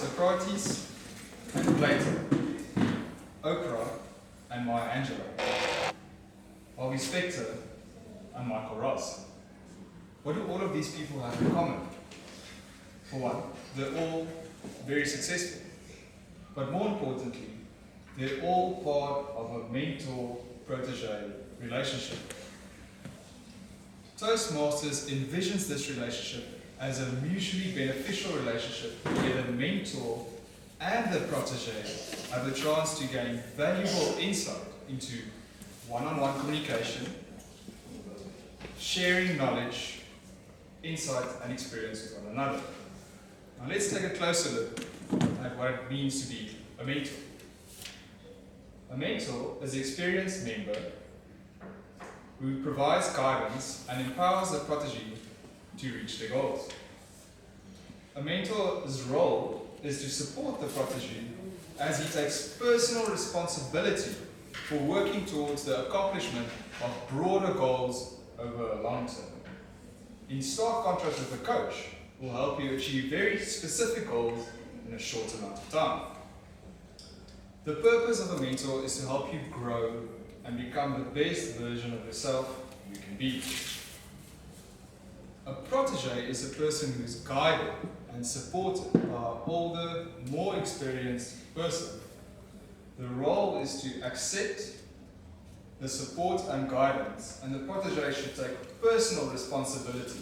Socrates and Plato, Oprah and Maya Angelou, Harvey Specter and Michael Ross. What do all of these people have in common? For one, they're all very successful. But more importantly, they're all part of a mentor-protege relationship. Toastmasters envisions this relationship as a mutually beneficial relationship where the mentor and the protege have the chance to gain valuable insight into one-on-one communication, sharing knowledge, insight, and experience with one another. Now let's take a closer look at what it means to be a mentor. A mentor is an experienced member who provides guidance and empowers the protege to reach their goals. A mentor's role is to support the protege as he takes personal responsibility for working towards the accomplishment of broader goals over a long term. In stark contrast with a coach, who will help you achieve very specific goals in a short amount of time. The purpose of a mentor is to help you grow and become the best version of yourself you can be. A protege is a person who is guided and supported by an older, more experienced person. The role is to accept the support and guidance, and the protege should take personal responsibility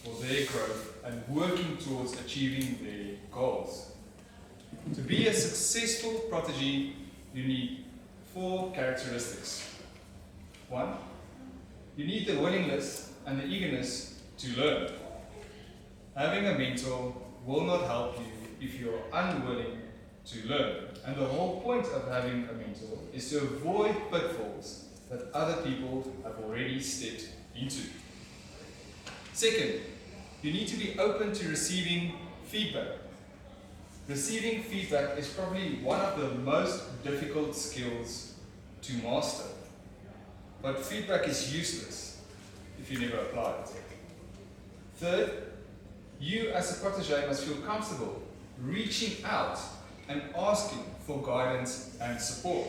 for their growth and working towards achieving their goals. To be a successful protege, you need 4 characteristics. 1, you need the willingness and the eagerness to learn. Having a mentor will not help you if you're unwilling to learn. And the whole point of having a mentor is to avoid pitfalls that other people have already stepped into. Second, you need to be open to receiving feedback. Receiving feedback is probably one of the most difficult skills to master. But feedback is useless if you never apply it. Third, you as a protege must feel comfortable reaching out and asking for guidance and support.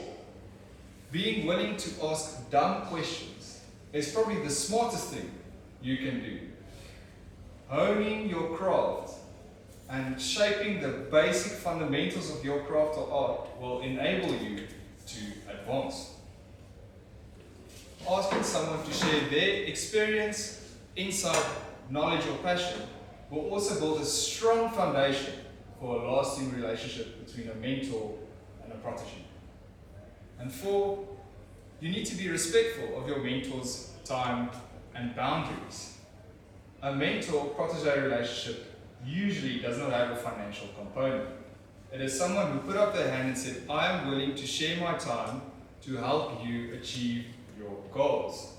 Being willing to ask dumb questions is probably the smartest thing you can do. Honing your craft and shaping the basic fundamentals of your craft or art will enable you to advance. Asking someone to share their experience, insight, knowledge, or passion will also build a strong foundation for a lasting relationship between a mentor and a protege. And 4, you need to be respectful of your mentor's time and boundaries. A mentor-protege relationship usually does not have a financial component. It is someone who put up their hand and said, I am willing to share my time to help you achieve your goals.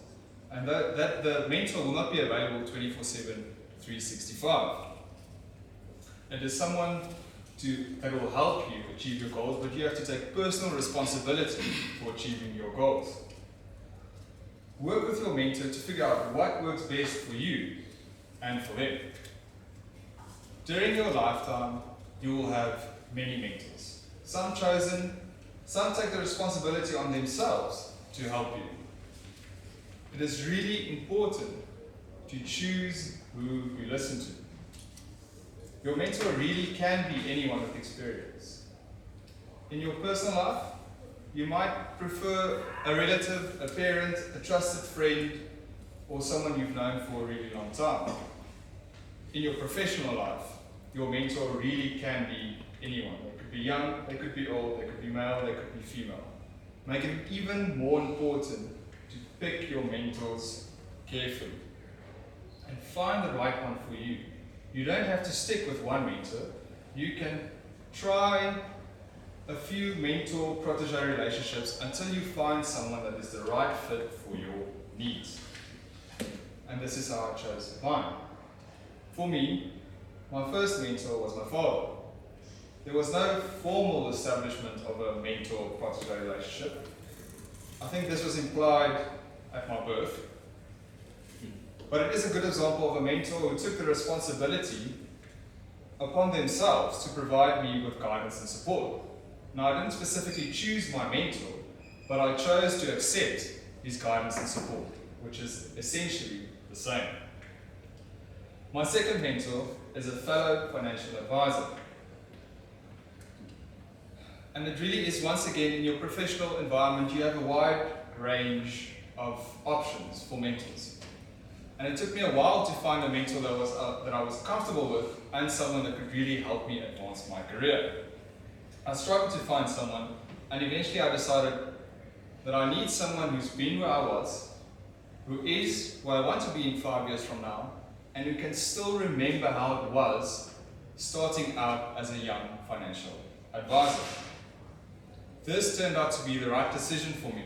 And that the mentor will not be available 24/7, 365. It is someone that will help you achieve your goals, but you have to take personal responsibility for achieving your goals. Work with your mentor to figure out what works best for you and for them. During your lifetime, you will have many mentors. Some chosen, some take the responsibility on themselves to help you. It is really important to choose who you listen to. Your mentor really can be anyone with experience. In your personal life, you might prefer a relative, a parent, a trusted friend, or someone you've known for a really long time. In your professional life, your mentor really can be anyone. They could be young, they could be old, they could be male, they could be female. Make it even more important to pick your mentors carefully and find the right one for you. You don't have to stick with one mentor. You can try a few mentor-protege relationships until you find someone that is the right fit for your needs. And this is how I chose mine. For me, my first mentor was my father. There was no formal establishment of a mentor-protege relationship. I think this was implied at my birth. But it is a good example of a mentor who took the responsibility upon themselves to provide me with guidance and support. Now, I didn't specifically choose my mentor, but I chose to accept his guidance and support, which is essentially the same. My second mentor is a fellow financial advisor. And it really is, once again, in your professional environment, you have a wide range of options for mentors. And it took me a while to find a mentor that I was comfortable with and someone that could really help me advance my career. I struggled to find someone, and eventually I decided that I need someone who's been where I was, who is where I want to be in 5 years from now, and who can still remember how it was starting out as a young financial advisor. This turned out to be the right decision for me,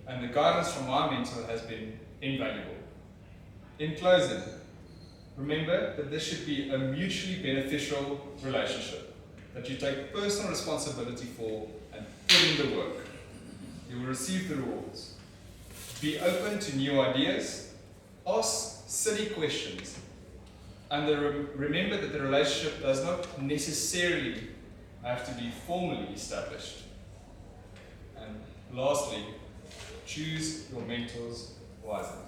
and the guidance from my mentor has been invaluable. In closing, remember that this should be a mutually beneficial relationship that you take personal responsibility for and put in the work. You will receive the rewards. Be open to new ideas, ask silly questions, and remember that the relationship does not necessarily have to be formally established. And lastly, choose your mentors wisely.